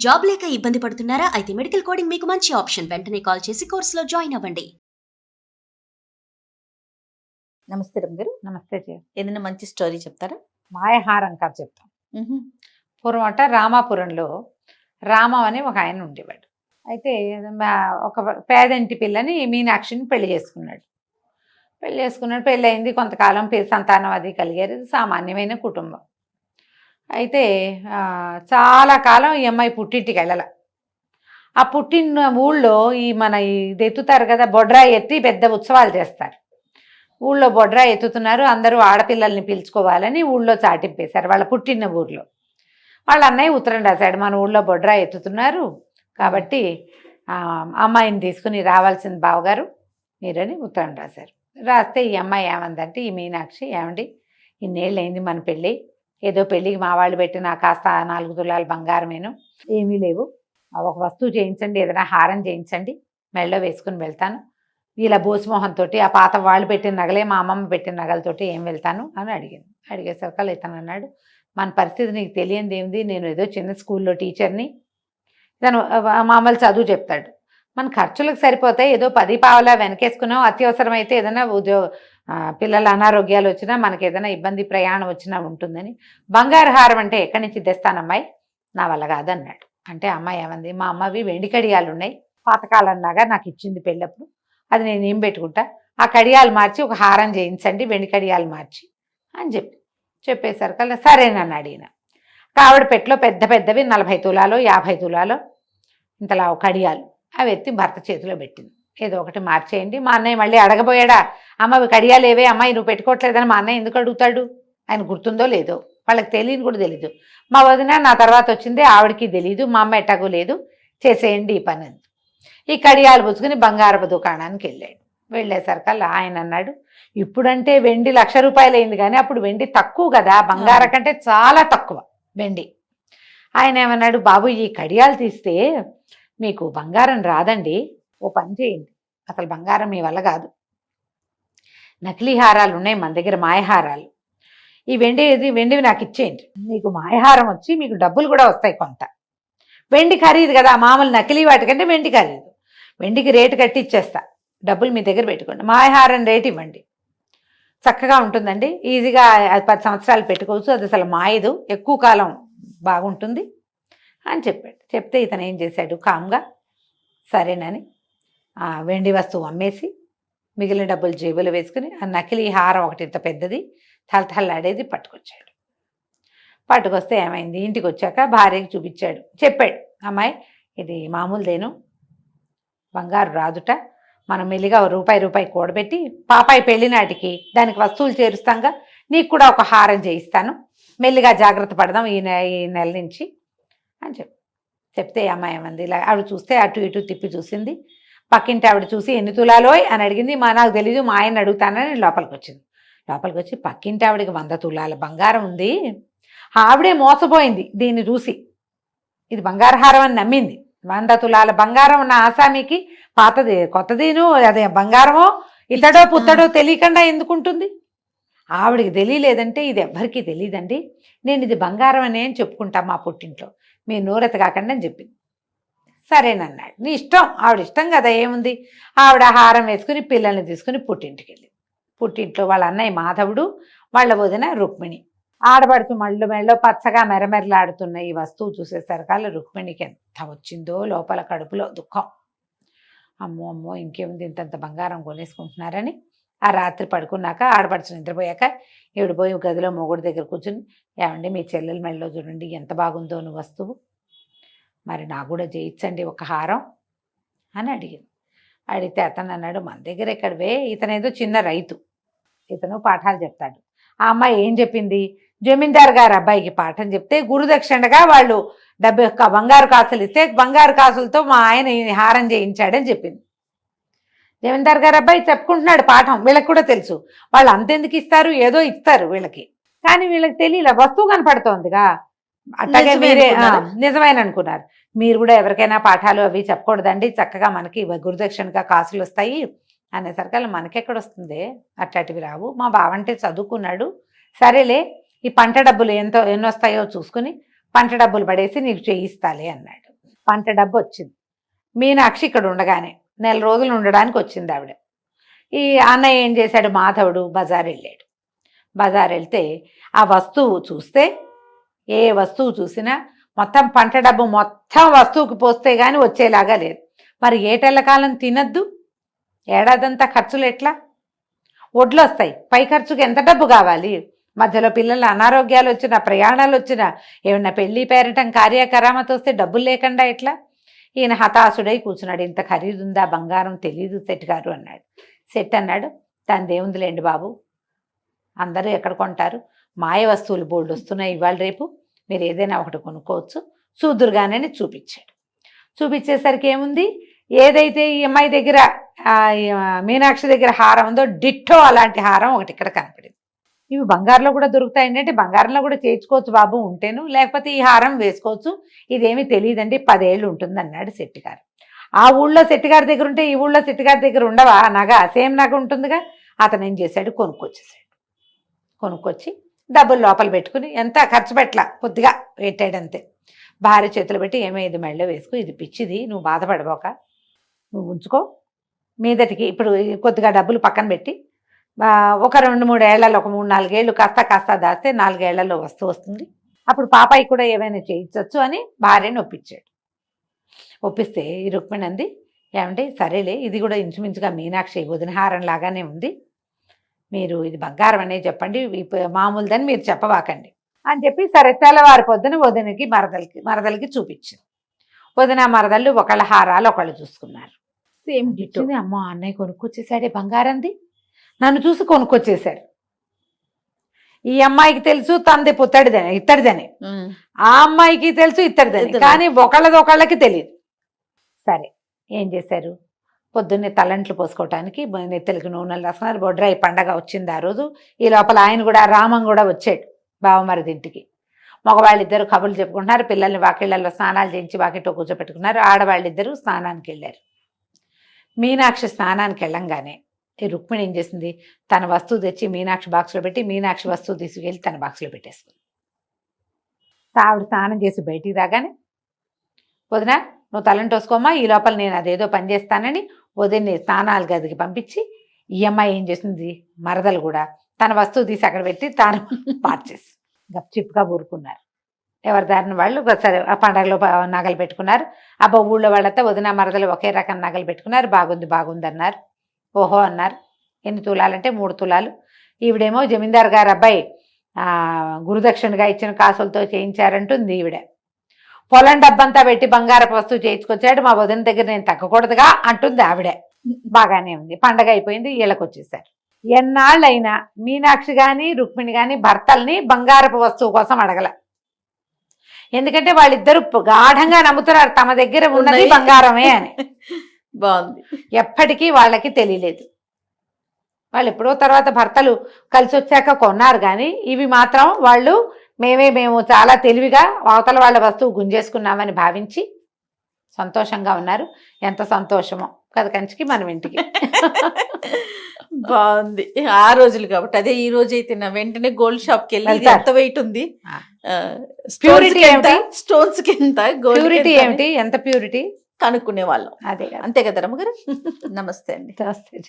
Job లేక ఇబ్బంది పడుతున్నారా? అయితే మెడికల్ కోడింగ్ మీకు మంచి ఆప్షన్. వెంటనే కాల్ చేసి కోర్సులో జాయిన్ అవ్వండి. నమస్తే రమ్మగారు. నమస్తే జయ. ఏదైనా మంచి స్టోరీ చెప్తారా? మాయహారం కథ చెప్తాం. పూర్వం రామాపురంలో రామం అని ఒక ఆయన ఉండేవాడు. అయితే ఒక పేదంటి పిల్లని మీనాక్షిని పెళ్లి చేసుకున్నాడు. పెళ్ళి అయింది, కొంతకాలం సంతానం అది కలిగారు. ఇది సామాన్యమైన కుటుంబం. అయితే చాలా కాలం ఈ అమ్మాయి పుట్టింటికి వెళ్ళాల. ఆ పుట్టిన ఊళ్ళో ఇది ఎత్తుతారు కదా, బొడ్రాయి ఎత్తి పెద్ద ఉత్సవాలు చేస్తారు. ఊళ్ళో బొడ్రాయి ఎత్తుతున్నారు, అందరూ ఆడపిల్లల్ని పిలుచుకోవాలని ఊళ్ళో చాటింపేశారు. వాళ్ళ పుట్టిన ఊర్లో వాళ్ళ అన్నయ్య ఉత్తరం రాశాడు, మన ఊళ్ళో బొడ్రాయి ఎత్తుతున్నారు కాబట్టి అమ్మాయిని తీసుకుని రావాల్సింది బావగారు మీరని ఉత్తరం రాశారు. రాస్తే ఈ అమ్మాయి ఏమందంటే, ఈ మీనాక్షి, ఏమండి ఇన్నేళ్ళు అయింది మన పెళ్ళి, ఏదో పెళ్ళికి మా వాళ్ళు పెట్టిన కాస్త 4 తులాల బంగారమేను, ఏమీ లేవు, ఒక వస్తువు చేయించండి, ఏదైనా హారం చేయించండి, మెడలో వేసుకుని వెళ్తాను, ఇలా బోసుమోహంతో ఆ పాత వాళ్ళు పెట్టిన నగలే, మా అమ్మమ్మ పెట్టిన నగలతోటి ఏం వెళ్తాను అని అడిగింది. అడిగేసరికి ఇతను అన్నాడు, మన పరిస్థితి నీకు తెలియంది ఏమిటి, నేను ఏదో చిన్న స్కూల్లో టీచర్ని, తను మామూలు చదువు చెప్తాడు, మన ఖర్చులకు సరిపోతాయి, ఏదో 10 పావలా వెనకేసుకున్నాం, అత్యవసరమైతే ఏదైనా పిల్లల అనారోగ్యాలు వచ్చినా, మనకి ఏదైనా ఇబ్బంది ప్రయాణం వచ్చినా ఉంటుందని, బంగారు హారం అంటే ఎక్కడి నుంచి తెస్తానమ్మాయి, నా వల్ల కాదన్నాడు. అంటే అమ్మాయి ఏమంది, మా అమ్మవి వెండి కడియాలు ఉన్నాయి, పాతకాలన్నాగా నాకు ఇచ్చింది పెళ్ళప్పుడు, అది నేను ఏం పెట్టుకుంటా, ఆ కడియాలు మార్చి ఒక హారం చేయించండి, వెండి కడియాలు మార్చి అని చెప్పేసరికల్లా సరేనన్నాడు ఈయన. ఆవిడ పెట్లో పెద్ద పెద్దవి 40 తులాలో 50 తులాలో ఇంతలా కడియాలు అవి ఎత్తి భర్త చేతిలో పెట్టింది. ఏదో ఒకటి మార్చేయండి. మా అన్నయ్య మళ్ళీ అడగబోయాడా, అమ్మ కడియాలు ఏవే అమ్మాయి నువ్వు పెట్టుకోవట్లేదని మా అన్నయ్య ఎందుకు అడుగుతాడు, ఆయన గుర్తుందో లేదో, వాళ్ళకి తెలియని కూడా తెలీదు, మా వదిన నా తర్వాత వచ్చిందే ఆవిడకి తెలీదు, మా అమ్మ ఎట్టగూ లేదు, చేసేయండి ఈ పని. ఈ కడియాలు పుచ్చుకుని బంగారపు దుకాణానికి వెళ్ళాడు. వెళ్ళేసరికల్లా ఆయన అన్నాడు, ఇప్పుడంటే వెండి 1,00,000 రూపాయలు అయింది, కానీ అప్పుడు వెండి తక్కువ కదా, బంగారం కంటే చాలా తక్కువ వెండి. ఆయన ఏమన్నాడు, బాబు ఈ కడియాలు తీస్తే మీకు బంగారం రాదండి, ఓ పని చేయండి, అసలు బంగారం మీ వల్ల కాదు, నకిలీ హారాలు ఉన్నాయి మన దగ్గర, మాయహారాలు, ఈ వెండివి నాకు ఇచ్చేయండి, మీకు మాయహారం వచ్చి మీకు డబ్బులు కూడా వస్తాయి కొంత, వెండి ఖరీదు కదా, మామూలు నకిలీ వాటికంటే వెండి ఖరీదు, వెండికి రేటు కట్టి ఇచ్చేస్తా, డబ్బులు మీ దగ్గర పెట్టుకోండి, మాయహారం రేటు ఇవ్వండి, చక్కగా ఉంటుందండి, ఈజీగా 10 సంవత్సరాలు పెట్టుకోవచ్చు, అది అసలు మాయదు, ఎక్కువ కాలం బాగుంటుంది అని చెప్పాడు. చెప్తే ఇతను ఏం చేశాడు, కామ్గా సరేనని ఆ వెండి వస్తువు అమ్మేసి మిగిలిన డబ్బులు జేబులో వేసుకుని ఆ నకిలీ హారం ఒకటి ఇంత పెద్దది తలతల్లాడేది పట్టుకొచ్చాడు. పట్టుకొస్తే ఏమైంది, ఇంటికి వచ్చాక భార్యకి చూపించాడు, చెప్పాడు, అమ్మాయి ఇది మామూలుదేను, బంగారు రాదుట, మనం మెల్లిగా రూపాయి కూడబెట్టి పాపాయి పెళ్లినాటికి దానికి వస్తువులు చేరుస్తాంగా, నీకు కూడా ఒక హారం చేయిస్తాను, మెల్లిగా జాగ్రత్త పడదాం ఈ నెల నుంచి అని చెప్తే అమ్మాయి ఏమంది, ఇలా ఆవిడ చూస్తే అటు ఇటు తిప్పి చూసింది, పక్కింటి ఆవిడ చూసి 8 తులాలోయ్ అని అడిగింది, నాకు తెలీదు మా ఆయన అడుగుతానని లోపలికి వచ్చింది. లోపలికి వచ్చి పక్కింటి ఆవిడకి 100 తులాల బంగారం ఉంది, ఆవిడే మోసపోయింది దీన్ని చూసి, ఇది బంగారు హారం అని నమ్మింది, 100 తులాల బంగారం నా ఆసామికి పాతది కొత్తదిను, అదే బంగారమో ఇతడో పుత్తడో తెలియకుండా ఎందుకుంటుంది, ఆవిడికి తెలియలేదంటే ఇది ఎవ్వరికీ తెలియదండి, నేను ఇది బంగారం అనే అని చెప్పుకుంటా మా పుట్టింట్లో, మీ నోరెత కాకండి అని చెప్పింది. సరేనన్నాడు, నీ ఇష్టం, ఆవిడ ఇష్టం కదా, ఏముంది, ఆవిడ హారం వేసుకుని పిల్లల్ని తీసుకుని పుట్టింటికి వెళ్ళింది. పుట్టింట్లో వాళ్ళ అన్నయ్య మాధవుడు, వాళ్ళ వదిన రుక్మిణి, ఆడబడుతూ మెళ్ళో పచ్చగా మెరమెరలాడుతున్న ఈ వస్తువు చూసేసరికల్లా రుక్మిణికి ఎంత వచ్చిందో లోపల కడుపులో దుఃఖం, అమ్మో ఇంకేముంది, ఇంతంత బంగారం కొనేసుకుంటున్నారని. ఆ రాత్రి పడుకున్నాక ఆడపడుచు నిద్రపోయాక ఈవిడ పోయి గదిలో మొగుడు దగ్గర కూర్చుని, ఏమండి మీ చెల్లెల మెళ్ళలో చూడండి ఎంత బాగుందో నువ్వు వస్తువు, మరి నాకు కూడా చేయించండి ఒక హారం అని అడిగింది. అడిగితే అతను అన్నాడు, మన దగ్గర ఎక్కడవే, ఇతనేదో చిన్న రైతు, ఇతను పాఠాలు చెప్తాడు. ఆ అమ్మాయి ఏం చెప్పింది, జమీందారు గారు అబ్బాయికి పాఠం చెప్తే గురుదక్షిణగా వాళ్ళు బంగారు కాసులు ఇస్తే బంగారు కాసులతో మా ఆయన హారం చేయించాడని చెప్పింది. జమీందారు గారు అబ్బాయి చెప్పుకుంటున్నాడు పాఠం, వీళ్ళకి కూడా తెలుసు, వాళ్ళు అంతెందుకు ఇస్తారు, ఏదో ఇస్తారు వీళ్ళకి, కానీ వీళ్ళకి తెలియలే, వస్తువు కనపడుతోందిగా, అట్లాగే మీరే నిజమైన అనుకున్నారు. మీరు కూడా ఎవరికైనా పాఠాలు అవి చెప్పకూడదండి, చక్కగా మనకి గురుదక్షిణగా కాసులు వస్తాయి అనేసరికి మనకెక్కడ వస్తుంది, అట్లాంటివి రావు, మా బావంటే చదువుకున్నాడు, సరేలే ఈ పంట డబ్బులు ఎన్నొస్తాయో చూసుకుని పంట డబ్బులు పడేసి నీకు చేయిస్తాలే అన్నాడు. పంట డబ్బు వచ్చింది. మీనాక్షి ఇక్కడ ఉండగానే నెల రోజులు ఉండడానికి వచ్చింది ఆవిడ. ఈ అన్నయ్య ఏం చేశాడు, మాధవుడు బజార్ వెళ్ళాడు. బజార్ వెళ్తే ఆ వస్తువు చూస్తే, ఏ వస్తువు చూసినా మొత్తం పంట డబ్బు మొత్తం వస్తువుకి పోస్తే కానీ వచ్చేలాగా లేదు. మరి ఏటెళ్ళకాలం తినద్దు, ఏడాదంతా ఖర్చులు ఎట్లా? వడ్లు వస్తాయి, పై ఖర్చుకి ఎంత డబ్బు కావాలి? మధ్యలో పిల్లల అనారోగ్యాలు వచ్చినా, ప్రయాణాలు వచ్చినా, ఏమన్నా పెళ్లి పేరటం కార్యకరామత వస్తే డబ్బులు లేకుండా ఎట్లా? ఈయన హతాశుడై కూర్చున్నాడు. ఇంత ఖరీదుందా బంగారం, తెలీదు సెట్ గారు అన్నాడు. సెట్ అన్నాడు, దాని దేవుందిలేండి బాబు, అందరూ ఎక్కడ కొంటారు, మాయ వస్తువులు బోల్డ్ వస్తున్నాయి, ఇవాళ రేపు మీరు ఏదైనా ఒకటి కొనుక్కోవచ్చు, చూదురుగానే చూపించాడు. చూపించేసరికి ఏముంది, ఏదైతే ఈ అమ్మాయి దగ్గర మీనాక్షి దగ్గర హారం ఉందో డిట్టో అలాంటి హారం ఒకటి ఇక్కడ కనపడింది. ఇవి బంగారులో కూడా దొరుకుతాయండి అంటే, బంగారంలో కూడా చేయించుకోవచ్చు బాబు ఉంటేను, లేకపోతే ఈ హారం వేసుకోవచ్చు, ఇదేమీ తెలియదండి, 10 ఏళ్ళు ఉంటుంది అన్నాడు శెట్టి గారు. ఆ ఊళ్ళో శెట్టి గారి దగ్గర ఉంటే ఈ ఊళ్ళో శెట్టి గారి దగ్గర ఉండవా నగ? సేమ్ నగ ఉంటుందిగా. అతను ఏం చేశాడు, కొనుక్కొచ్చేసాడు. కొనుక్కొచ్చి డబ్బులు లోపల పెట్టుకుని, ఎంత ఖర్చు పెట్టలా, కొద్దిగా పెట్టాడు అంతే. భార్య చేతులు పెట్టి, ఏమైంది మెళ్ళో వేసుకో, ఇది పిచ్చిది, నువ్వు బాధపడబోక, నువ్వు ఉంచుకో, మీదటికి ఇప్పుడు కొద్దిగా డబ్బులు పక్కన పెట్టి ఒక 2-3 ఏళ్లలో, ఒక 3-4 ఏళ్ళు కాస్త కాస్త దాస్తే 4 ఏళ్లలో వస్తుంది, అప్పుడు పాపాయి కూడా ఏమైనా చేయించవచ్చు అని భార్యని ఒప్పించాడు. ఒప్పిస్తే ఈ రుక్మిణి అంది, ఏమంటే సరేలే, ఇది కూడా ఇంచుమించుగా మీనాక్షి వదిన హారం లాగానే ఉంది, మీరు ఇది బంగారం అనే చెప్పండి, మామూలుదని మీరు చెప్పవాకండి అని చెప్పి, సరే తెల్లవారి పొద్దున వదినకి మరదలికి చూపించింది. వదిన మరదళ్ళు ఒకళ్ళ హారాలు ఒకళ్ళు చూసుకున్నారు. సేమ్ గిట్టింది. అమ్మో అన్నయ్య కొనుక్కొచ్చేసాడే బంగారంది, నన్ను చూసి కొనుక్కొచ్చేశాడు. ఈ అమ్మాయికి తెలుసు తంది ఇత్తడిదని, ఆ అమ్మాయికి తెలుసు ఇత్తడిదని, కానీ ఒకళ్ళకి తెలియదు. సరే ఏం చేశారు, పొద్దున్నే తలంట్లు పోసుకోవటానికి నెత్తలికి నూనెలు రాసుకున్నారు. బొడ్రాయి పండగ వచ్చింది ఆ రోజు. ఈ లోపల ఆయన కూడా, రామం కూడా వచ్చాడు బావమరిది ఇంటికి. మగవాళ్ళిద్దరు కబుర్లు చెప్పుకుంటున్నారు, పిల్లల్ని వాకిళ్లలో స్నానాలు చేయించి వాకిట్లో కూర్చోపెట్టుకున్నారు. ఆడవాళ్ళిద్దరూ స్నానానికి వెళ్ళారు. మీనాక్షి స్నానానికి వెళ్ళంగానే ఈ రుక్మిణి ఏం చేసింది, తన వస్తువు తెచ్చి మీనాక్షి బాక్స్లో పెట్టి, మీనాక్షి వస్తువు తీసుకెళ్ళి తన బాక్స్లో పెట్టేసుకుంది. ఆవిడ స్నానం చేసి బయటికి రాగానే, వదిన నువ్వు తలంటి వేసుకోమ్మా, ఈ లోపల నేను అదేదో పని చేస్తానని వదిన్ని స్నానాల గదికి పంపించి, ఈ అమ్మాయి ఏం చేసింది, మరదలు కూడా తన వస్తువు తీసి అక్కడ పెట్టి తాను పార్చేసి గప్చిప్గా ఊరుకున్నారు. ఎవరి దారిన వాళ్ళు. సరే ఆ పండగలో నగలు పెట్టుకున్నారు. అబ్బా ఊళ్ళో వాళ్ళతో వదిన మరదలు ఒకే రకం నగలు పెట్టుకున్నారు. బాగుంది అన్నారు. ఓహో అన్నారు. ఎన్ని తులాలంటే 3 తులాలు. ఈవిడేమో జమీందార్ గారు అబ్బాయి గురుదక్షిణగా ఇచ్చిన కాసులతో చేయించారంటుంది ఈవిడ. పొలం డబ్బంతా పెట్టి బంగారపు వస్తువు చేయించుకొచ్చాడు, మా వదిన దగ్గర నేను తగ్గకూడదుగా అంటుంది ఆవిడే. బాగానే ఉంది. పండగ అయిపోయింది, వీళ్ళకి వచ్చేసారు. ఎన్నాళ్ళైనా మీనాక్షి కానీ రుక్మిణి కానీ భర్తల్ని బంగారపు వస్తువు కోసం అడగల. ఎందుకంటే వాళ్ళిద్దరూ గాఢంగా నమ్ముతున్నారు తమ దగ్గర ఉన్నది బంగారమే అని. బాగుంది. ఎప్పటికీ వాళ్ళకి తెలియలేదు. వాళ్ళు ఎప్పుడో తర్వాత భర్తలు కలిసి వచ్చాక కొన్నారు కానీ ఇవి మాత్రం వాళ్ళు మేము చాలా తెలివిగా అవతల వాళ్ళ వస్తువు గుంజేసుకున్నామని భావించి సంతోషంగా ఉన్నారు. ఎంత సంతోషమో కదా కంచికి మనం ఇంటికి. బాగుంది. ఆ రోజులు కాబట్టి. అదే ఈ రోజు అయితే వెంటనే గోల్డ్ షాప్కి వెళ్ళి ఇది ఎంత వెయిట్ ఉంది, ప్యూరిటీ ఏమిటి, స్టోన్స్ కి ఎంత, ప్యూరిటీ ఏమిటి, ఎంత ప్యూరిటీ కనుక్కునే వాళ్ళం. అదే అంతే కదా రమ్మగారు. నమస్తే అండి. నమస్తే.